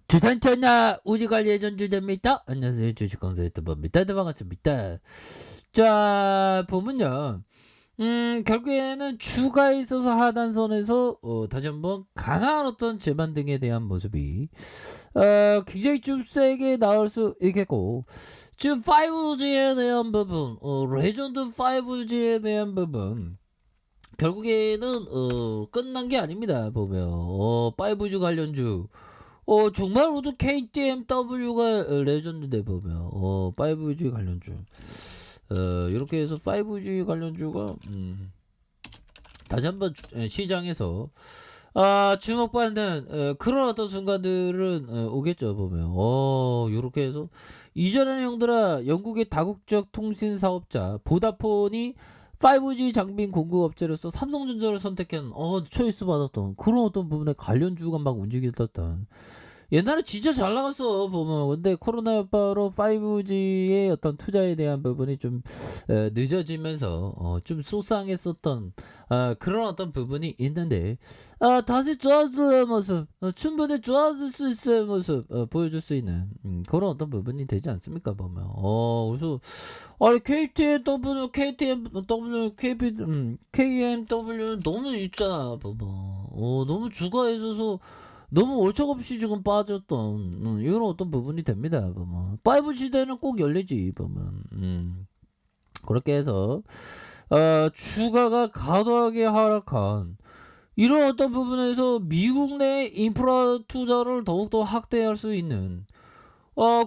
주산천하 우리가 예전 주제입니다. 안녕하세요. 주식강사 유튜버입니다. 네, 반갑습니다. 자, 보면요. 결국에는 주가 있어서 하단선에서 다시 한번 강한 어떤 재반 등에 대한 모습이 굉장히 좀 세게 나올 수 있겠고, 지금 5G에 대한 부분, 레전드 5G에 대한 부분, 결국에는 끝난 게 아닙니다. 보면 5G 관련주 정말로도 KTMW가 레전드인데 보면 5G 관련주 이렇게 해서 5G 관련주가 다시 한번 시장에서 주목받는 그런 어떤 순간들은 오겠죠. 보면 요렇게 해서 이전에는 형들아, 영국의 다국적 통신 사업자 보다폰이 5G 장비 공급업체로서 삼성전자를 선택한 초이스 받았던 그런 어떤 부분에 관련주가 막 움직였던, 옛날에 진짜 잘 나갔어 보면. 근데 코로나 여파로 5G의 어떤 투자에 대한 부분이 좀 늦어지면서 좀 소상했었던 그런 어떤 부분이 있는데, 다시 좋아질 모습, 충분히 좋아질 수 있을 모습 보여줄 수 있는 그런 어떤 부분이 되지 않습니까 보면. 그래서 아니 KTMW, KMW는 너무 있잖아 보면. 너무 주가에 있어서 너무 월척없이 지금 빠졌던 이런 어떤 부분이 됩니다 보면. 5 시대는 꼭 열리지 보면. 그렇게 해서 주가가 과도하게 하락한 이런 어떤 부분에서 미국 내 인프라 투자를 더욱더 확대할 수 있는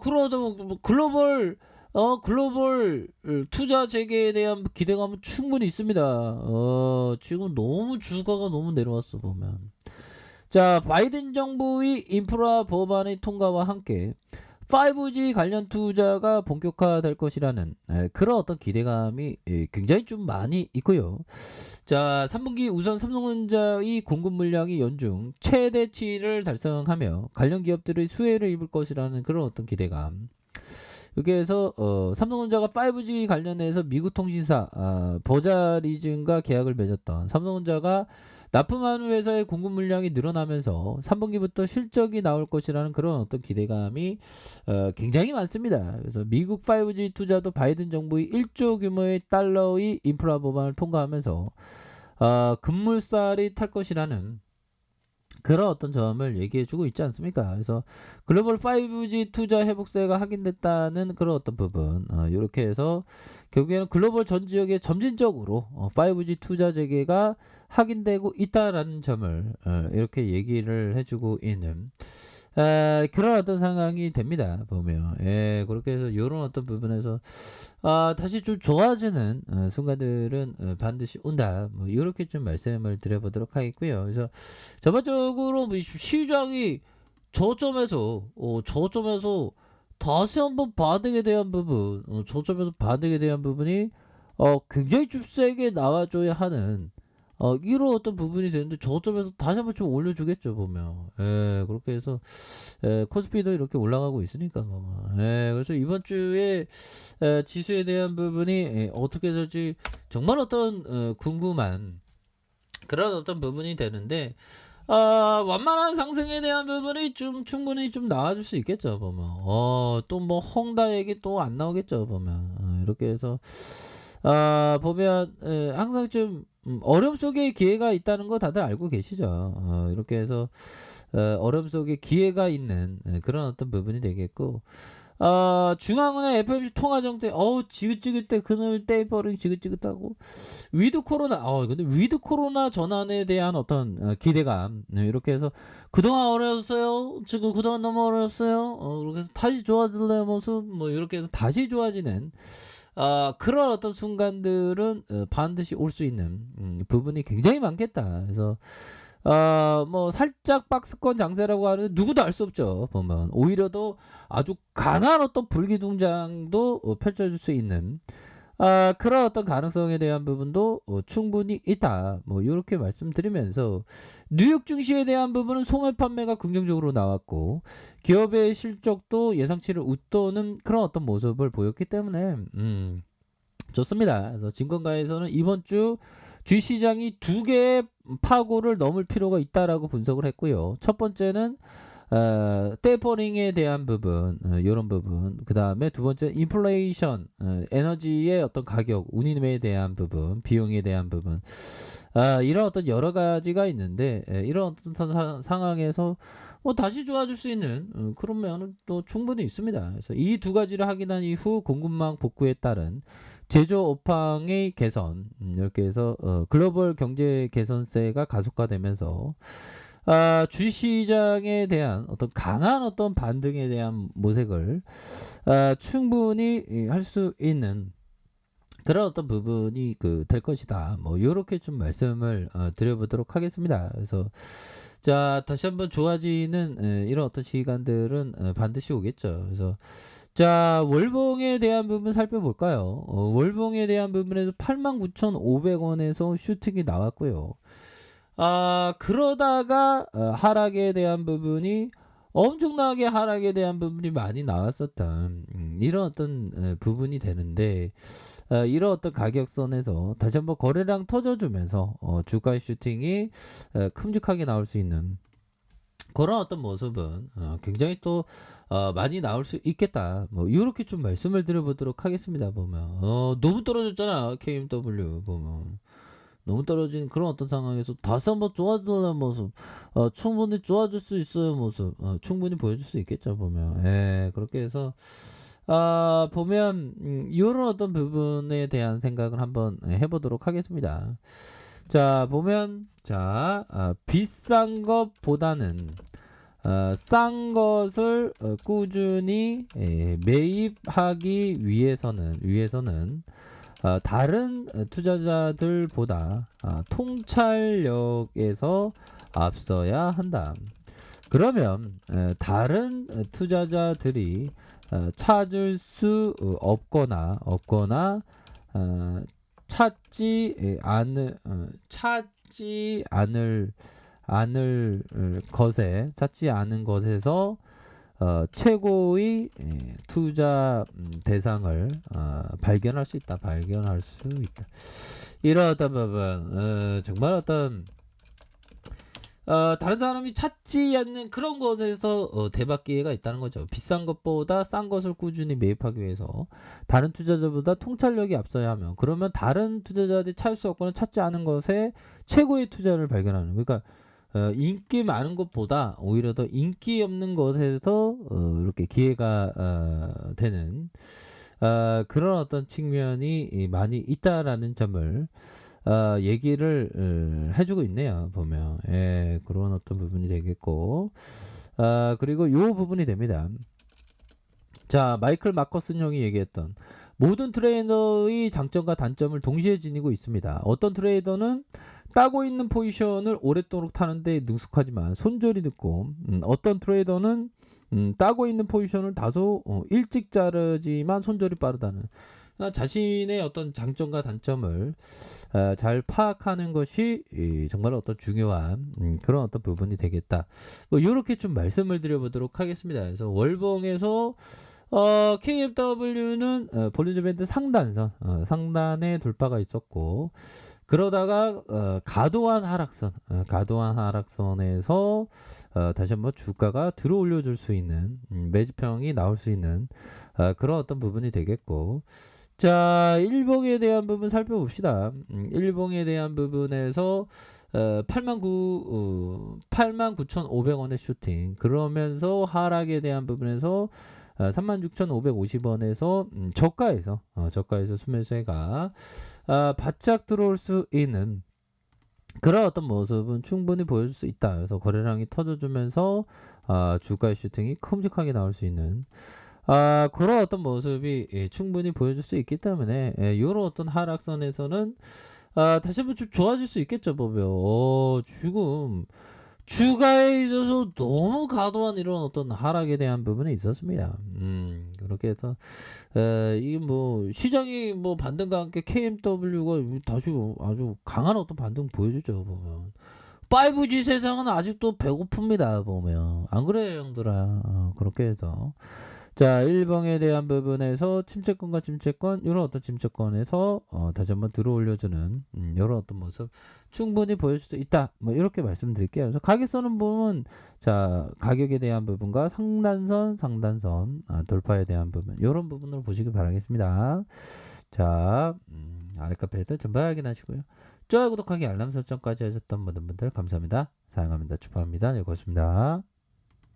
그런 어떤 글로벌 투자 재개에 대한 기대감은 충분히 있습니다. 지금 너무 주가가 너무 내려왔어 보면. 자, 바이든 정부의 인프라 법안의 통과와 함께 5G 관련 투자가 본격화될 것이라는 그런 어떤 기대감이 굉장히 좀 많이 있고요. 자, 3분기 우선 삼성전자의 공급 물량이 연중 최대치를 달성하며 관련 기업들의 수혜를 입을 것이라는 그런 어떤 기대감. 여기에서 삼성전자가 5G 관련해서 미국 통신사 버자리즘과 계약을 맺었던, 삼성전자가 납품하는 회사의 공급 물량이 늘어나면서 3분기부터 실적이 나올 것이라는 그런 어떤 기대감이 굉장히 많습니다. 그래서 미국 5G 투자도 바이든 정부의 1조 규모의 달러의 인프라 법안을 통과하면서 급물살이 탈 것이라는 그런 어떤 점을 얘기해주고 있지 않습니까? 그래서 글로벌 5G 투자 회복세가 확인됐다는 그런 어떤 부분, 이렇게 해서 결국에는 글로벌 전 지역에 점진적으로 5G 투자 재개가 확인되고 있다라는 점을 이렇게 얘기를 해주고 있는 그런 어떤 상황이 됩니다 보면. 그렇게 해서 이런 어떤 부분에서 다시 좀 좋아지는 순간들은 반드시 온다, 뭐 이렇게 좀 말씀을 드려보도록 하겠고요. 그래서 전반적으로 뭐 시장이 저점에서 다시 한번 반등에 대한 부분, 저점에서 반등에 대한 부분이 굉장히 좀 세게 나와줘야 하는 이런 어떤 부분이 되는데, 저점에서 다시 한번 좀 올려주겠죠 보면. 그렇게 해서 코스피도 이렇게 올라가고 있으니까 뭐. 그래서 이번 주에 지수에 대한 부분이 어떻게 될지 정말 어떤 궁금한 그런 어떤 부분이 되는데, 완만한 상승에 대한 부분이 좀 충분히 좀 나와줄 수 있겠죠 보면. 또 뭐 헝다 얘기 또 안 나오겠죠 보면. 이렇게 해서 보면 항상 좀 어려움 속에 기회가 있다는 거 다들 알고 계시죠. 이렇게 해서 어려움 속에 기회가 있는 그런 어떤 부분이 되겠고, 중앙은행 FMC 통화 정책, 지긋지긋해. 그놈의 떼버링 지긋지긋하고. 위드 코로나, 근데 위드 코로나 전환에 대한 어떤 기대감, 이렇게 해서 그동안 어려웠어요. 지금 그동안 너무 어려웠어요. 그렇게 해서 다시 좋아질래 모습, 뭐 이렇게 해서 다시 좋아지는 그런 어떤 순간들은 반드시 올 수 있는 부분이 굉장히 많겠다. 그래서 뭐 살짝 박스권 장세라고 하는 누구도 알 수 없죠 보면. 오히려 더 아주 강한 어떤 불기둥장도 펼쳐질 수 있는 그런 어떤 가능성에 대한 부분도 충분히 있다, 뭐 이렇게 말씀드리면서, 뉴욕 증시에 대한 부분은 소매 판매가 긍정적으로 나왔고 기업의 실적도 예상치를 웃도는 그런 어떤 모습을 보였기 때문에 좋습니다. 그래서 증권가에서는 이번 주 주시장이 두 개의 파고를 넘을 필요가 있다라고 분석을 했고요. 첫 번째는 테이퍼링에 대한 부분, 요런 부분. 그다음에 두 번째 인플레이션, 에너지의 어떤 가격, 운임에 대한 부분, 비용에 대한 부분. 이런 어떤 여러 가지가 있는데, 이런 어떤 상황에서 뭐 다시 좋아질 수 있는 그런 면은 또 충분히 있습니다. 그래서 이 두 가지를 확인한 이후 공급망 복구에 따른 제조업황의 개선, 이렇게 해서 글로벌 경제 개선세가 가속화되면서 주식시장에 대한 어떤 강한 어떤 반등에 대한 모색을 충분히 할 수 있는 그런 어떤 부분이 될 것이다. 뭐 요렇게 좀 말씀을 드려보도록 하겠습니다. 그래서 자 다시 한번 좋아지는 이런 어떤 시간들은 반드시 오겠죠. 그래서 자 월봉에 대한 부분 살펴볼까요? 월봉에 대한 부분에서 89,500원에서 슈팅이 나왔고요. 그러다가 하락에 대한 부분이 엄청나게 하락에 대한 부분이 많이 나왔었던 이런 어떤 부분이 되는데 이런 어떤 가격선에서 다시 한번 거래량 터져주면서 주가의 슈팅이 큼직하게 나올 수 있는 그런 어떤 모습은 굉장히 또 많이 나올 수 있겠다. 뭐 이렇게 좀 말씀을 드려보도록 하겠습니다. 보면 너무 떨어졌잖아. KMW 보면 너무 떨어진 그런 어떤 상황에서 다시 한번 좋아지는 모습, 충분히 좋아질 수 있어요 모습, 충분히 보여줄 수 있겠죠 보면. 그렇게 해서 보면 이런 어떤 부분에 대한 생각을 한번 해보도록 하겠습니다. 자 보면 자 비싼 것보다는 싼 것을 꾸준히 매입하기 위해서는 다른 투자자들보다 통찰력에서 앞서야 한다. 그러면 다른 투자자들이 찾을 수 없거나 찾지 않은 것에서 최고의 투자 대상을 발견할 수 있다. 이런 어떤 부분, 정말 어떤 다른 사람이 찾지 않는 그런 것에서 대박 기회가 있다는 거죠. 비싼 것보다 싼 것을 꾸준히 매입하기 위해서 다른 투자자보다 통찰력이 앞서야 하며, 그러면 다른 투자자들이 찾을 수 없거나 찾지 않은 것에 최고의 투자를 발견하는. 그러니까 인기 많은 것보다 오히려 더 인기 없는 것에서 이렇게 기회가 되는 그런 어떤 측면이 많이 있다라는 점을 얘기를 해주고 있네요. 보면 그런 어떤 부분이 되겠고, 그리고 요 부분이 됩니다. 자 마이클 마커슨 형이 얘기했던 모든 트레이더의 장점과 단점을 동시에 지니고 있습니다. 어떤 트레이더는 따고 있는 포지션을 오랫도록 타는데 능숙하지만 손절이 늦고, 어떤 트레이더는 따고 있는 포지션을 다소 일찍 자르지만 손절이 빠르다는, 자신의 어떤 장점과 단점을 잘 파악하는 것이 정말 어떤 중요한 그런 어떤 부분이 되겠다. 뭐 이렇게 좀 말씀을 드려보도록 하겠습니다. 그래서 월봉에서 KFW는 볼린저 밴드 상단선, 상단에 돌파가 있었고, 그러다가 과도한 하락선에서 다시 한번 주가가 들어 올려줄 수 있는 매집형이 나올 수 있는 그런 어떤 부분이 되겠고, 자 일봉에 대한 부분 살펴봅시다. 일봉에 대한 부분에서 89,500원의 슈팅, 그러면서 하락에 대한 부분에서 36,550원에서 저가에서 수매수가 바짝 들어올 수 있는 그런 어떤 모습은 충분히 보여줄 수 있다. 그래서 거래량이 터져주면서 주가의 슈팅이 큼직하게 나올 수 있는 그런 어떤 모습이 충분히 보여줄 수 있기 때문에 이런 어떤 하락선에서는 다시 한번 좀 좋아질 수 있겠죠. 보면 지금 주가에 있어서 너무 과도한 이런 어떤 하락에 대한 부분이 있었습니다. 그렇게 해서 이게 뭐 시장이 뭐 반등과 함께 KMW가 다시 아주 강한 어떤 반등 보여주죠. 보면 5G 세상은 아직도 배고픕니다. 보면 안 그래요, 형들아? 그렇게 해서 자, 일봉에 대한 부분에서 침체권과 침체권, 이런 어떤 침체권에서 다시 한번 들어 올려주는 이런 어떤 모습 충분히 보여줄 수 있다. 뭐 이렇게 말씀드릴게요. 그래서 가격선은 보면 자, 가격에 대한 부분과 상단선 돌파에 대한 부분, 이런 부분으로 보시기 바라겠습니다. 자, 아랫카페에도 전부 확인하시고요. 좋아요, 구독하기, 알람 설정까지 하셨던 모든 분들 감사합니다. 사용합니다. 축하합니다. 네, 고맙습니다.